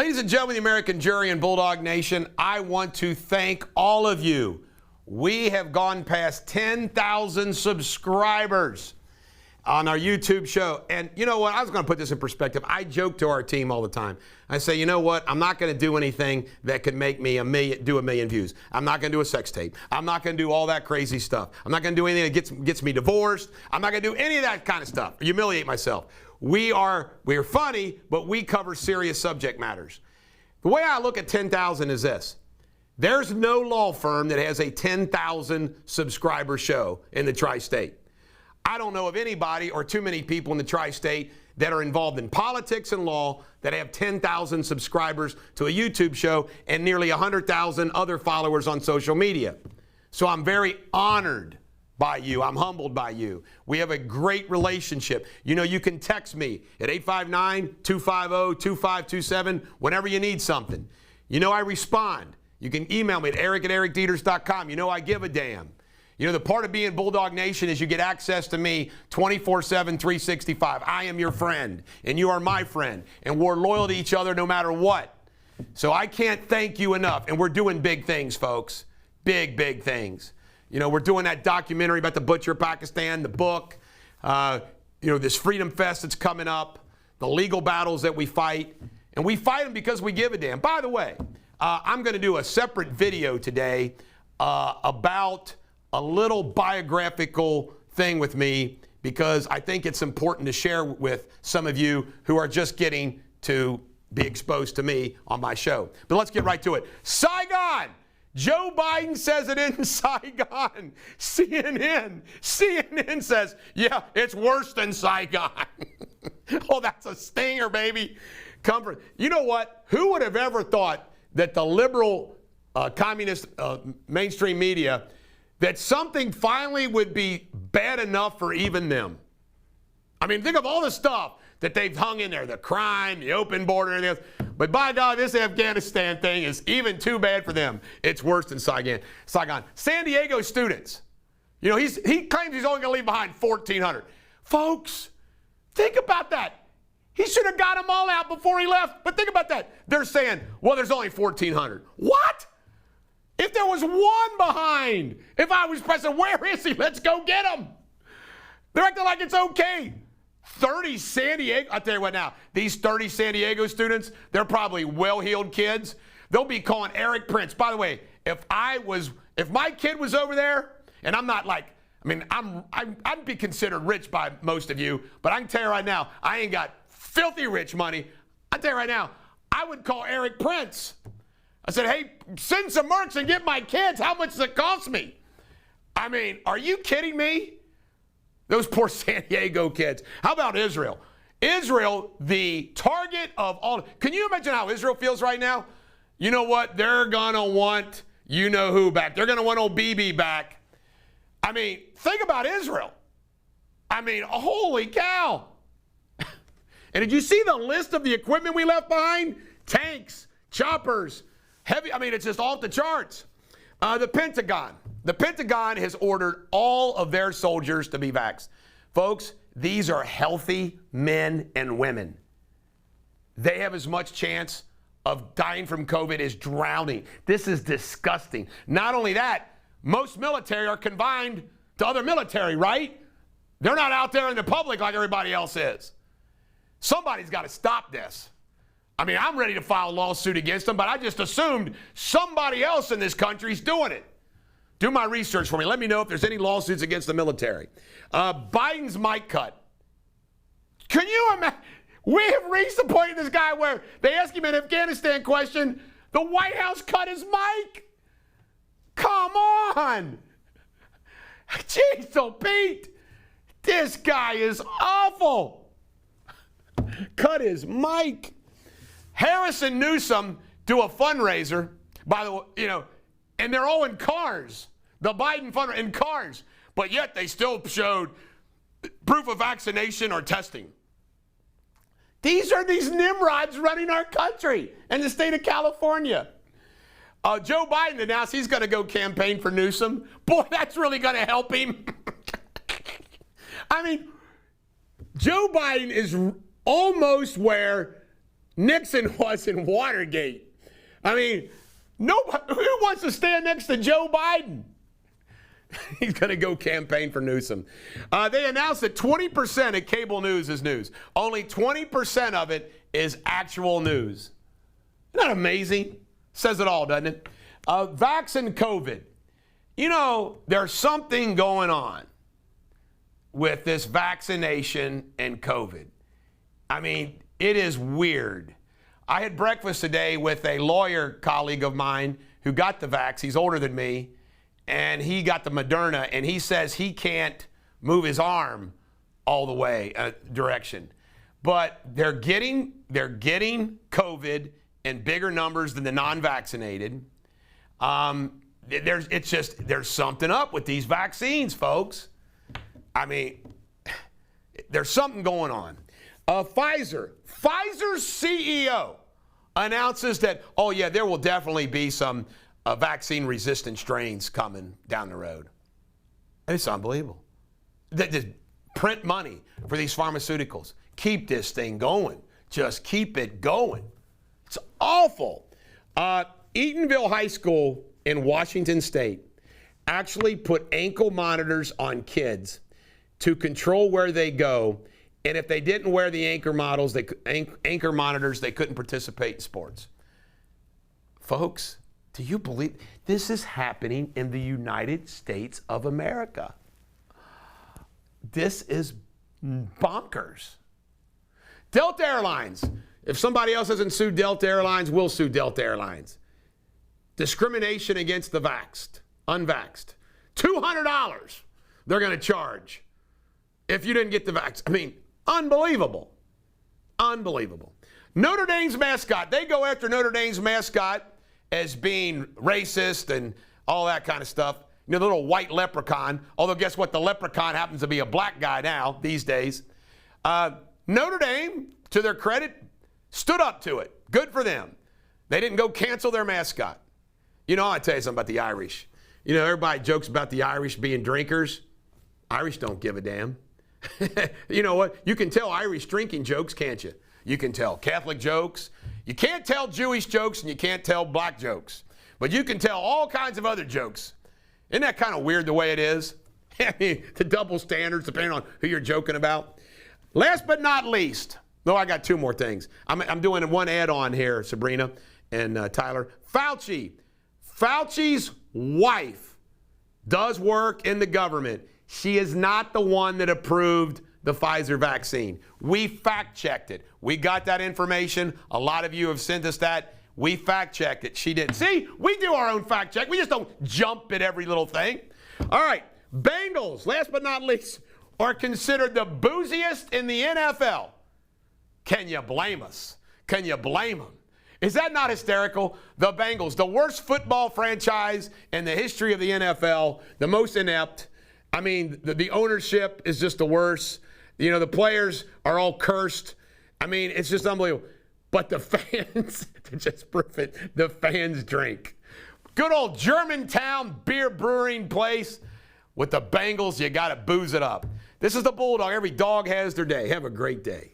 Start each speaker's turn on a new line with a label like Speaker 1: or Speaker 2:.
Speaker 1: Ladies and gentlemen, the American jury and Bulldog Nation, I want to thank all of you. We have gone past 10,000 subscribers on our YouTube show. And you know what? I was going to put this in perspective. I joke to our team all the time. I say, you know what? I'm not going to do anything that could make me do a million views. I'm not going to do a sex tape. I'm not going to do all that crazy stuff. I'm not going to do anything that gets me divorced. I'm not going to do any of that kind of stuff. Humiliate myself. We're funny, but we cover serious subject matters. The way I look at 10,000 is this. There's no law firm that has a 10,000 subscriber show in the tri-state. I don't know of anybody or too many people in the tri-state that are involved in politics and law that have 10,000 subscribers to a YouTube show and nearly 100,000 other followers on social media. So I'm very honored by you. I'm humbled by you. We have a great relationship. You know, you can text me at 859-250-2527 whenever you need something. You know I respond. You can email me at eric@ericdeters.com. You know I give a damn. You know, the part of being Bulldog Nation is you get access to me 24/7, 365. I am your friend, and you are my friend, and we're loyal to each other no matter what. So I can't thank you enough, and we're doing big things, folks. Big, big things. You know, we're doing that documentary about the butcher of Pakistan, the book, this Freedom Fest that's coming up, the legal battles that we fight, and we fight them because we give a damn. By the way, I'm going to do a separate video today about a little biographical thing with me because I think it's important to share with some of you who are just getting to be exposed to me on my show. But let's get right to it. Saigon! Joe Biden says it in Saigon. CNN says, yeah, it's worse than Saigon. Oh, that's a stinger, baby. Comfort. You know what? Who would have ever thought that the liberal communist mainstream media, that something finally would be bad enough for even them? I mean, think of all the stuff that they've hung in there, the crime, the open border, and everything else. But by God, this Afghanistan thing is even too bad for them. It's worse than Saigon. San Diego students. You know, he claims he's only going to leave behind 1,400. Folks, think about that. He should have got them all out before he left. But think about that. They're saying, well, there's only 1,400. What? If there was one behind, if I was president, where is he? Let's go get him. They're acting like it's okay. 30 San Diego, I'll tell you what now, these 30 San Diego students, they're probably well-heeled kids. They'll be calling Eric Prince. By the way, if my kid was over there, and I'm not like, I mean, I'd be considered rich by most of you, but I can tell you right now, I ain't got filthy rich money. I tell you right now, I would call Eric Prince. I said, hey, send some merch and get my kids. How much does it cost me? I mean, are you kidding me? Those poor San Diego kids. How about Israel? Israel, the target of all. Can you imagine how Israel feels right now? You know what? They're going to want you-know-who back. They're going to want old Bibi back. I mean, think about Israel. I mean, holy cow. And did you see the list of the equipment we left behind? Tanks, choppers, heavy. I mean, it's just off the charts. The Pentagon. The Pentagon has ordered all of their soldiers to be vaxxed. Folks, these are healthy men and women. They have as much chance of dying from COVID as drowning. This is disgusting. Not only that, most military are confined to other military, right? They're not out there in the public like everybody else is. Somebody's got to stop this. I mean, I'm ready to file a lawsuit against them, but I just assumed somebody else in this country is doing it. Do my research for me. Let me know if there's any lawsuits against the military. Biden's mic cut. Can you imagine? We have reached the point in this guy where they ask him an Afghanistan question, the White House cut his mic. Come on. Jeez, so Pete, this guy is awful. Cut his mic. Harris and Newsom do a fundraiser, by the way, you know, and they're all in cars. The Biden fundraiser in cars, but yet they still showed proof of vaccination or testing. These are these nimrods running our country and the state of California. Joe Biden announced he's going to go campaign for Newsom. Boy, that's really going to help him. I mean, Joe Biden is almost where Nixon was in Watergate. I mean, nobody, who wants to stand next to Joe Biden? He's going to go campaign for Newsom. They announced that 20% of cable news is news. Only 20% of it is actual news. Isn't that amazing? Says it all, doesn't it? Vax and COVID. You know, there's something going on with this vaccination and COVID. I mean, it is weird. I had breakfast today with a lawyer colleague of mine who got the vax. He's older than me, and he got the Moderna, and he says he can't move his arm all the way direction. But they're getting COVID in bigger numbers than the non-vaccinated. There's something up with these vaccines, folks. I mean, there's something going on. Pfizer's CEO announces that, oh yeah, there will definitely be some vaccine-resistant strains coming down the road. It's unbelievable. They just print money for these pharmaceuticals. Keep this thing going. Just keep it going. It's awful. Eatonville High School in Washington State actually put ankle monitors on kids to control where they go, and if they didn't wear the anchor monitors, they couldn't participate in sports. Folks, do you believe this is happening in the United States of America? This is bonkers. Delta Airlines. If somebody else hasn't sued Delta Airlines, we'll sue Delta Airlines. Discrimination against the vaxxed, unvaxxed. $200 they're going to charge if you didn't get the vax. I mean, unbelievable. Unbelievable. Notre Dame's mascot. They go after Notre Dame's mascot as being racist and all that kind of stuff. You know, the little white leprechaun. Although, guess what? The leprechaun happens to be a black guy now, these days. Notre Dame, to their credit, stood up to it. Good for them. They didn't go cancel their mascot. You know, I'll tell you something about the Irish. You know, everybody jokes about the Irish being drinkers. Irish don't give a damn. You know what? You can tell Irish drinking jokes, can't you? You can tell Catholic jokes. You can't tell Jewish jokes, and you can't tell black jokes. But you can tell all kinds of other jokes. Isn't that kind of weird the way it is? I mean, the double standards depending on who you're joking about. Last but not least, no, I got two more things. I'm doing one add-on here, Sabrina and Tyler. Fauci's wife does work in the government. She is not the one that approved the Pfizer vaccine. We fact-checked it. We got that information. A lot of you have sent us that. We fact-checked it. She didn't. See, we do our own fact-check. We just don't jump at every little thing. All right, Bengals, last but not least, are considered the booziest in the NFL. Can you blame us? Can you blame them? Is that not hysterical? The Bengals, the worst football franchise in the history of the NFL, the most inept. I mean, the ownership is just the worst. You know, the players are all cursed. I mean, it's just unbelievable. But the fans, to just prove it, the fans drink. Good old Germantown beer brewing place. With the Bengals, you got to booze it up. This is the Bulldog. Every dog has their day. Have a great day.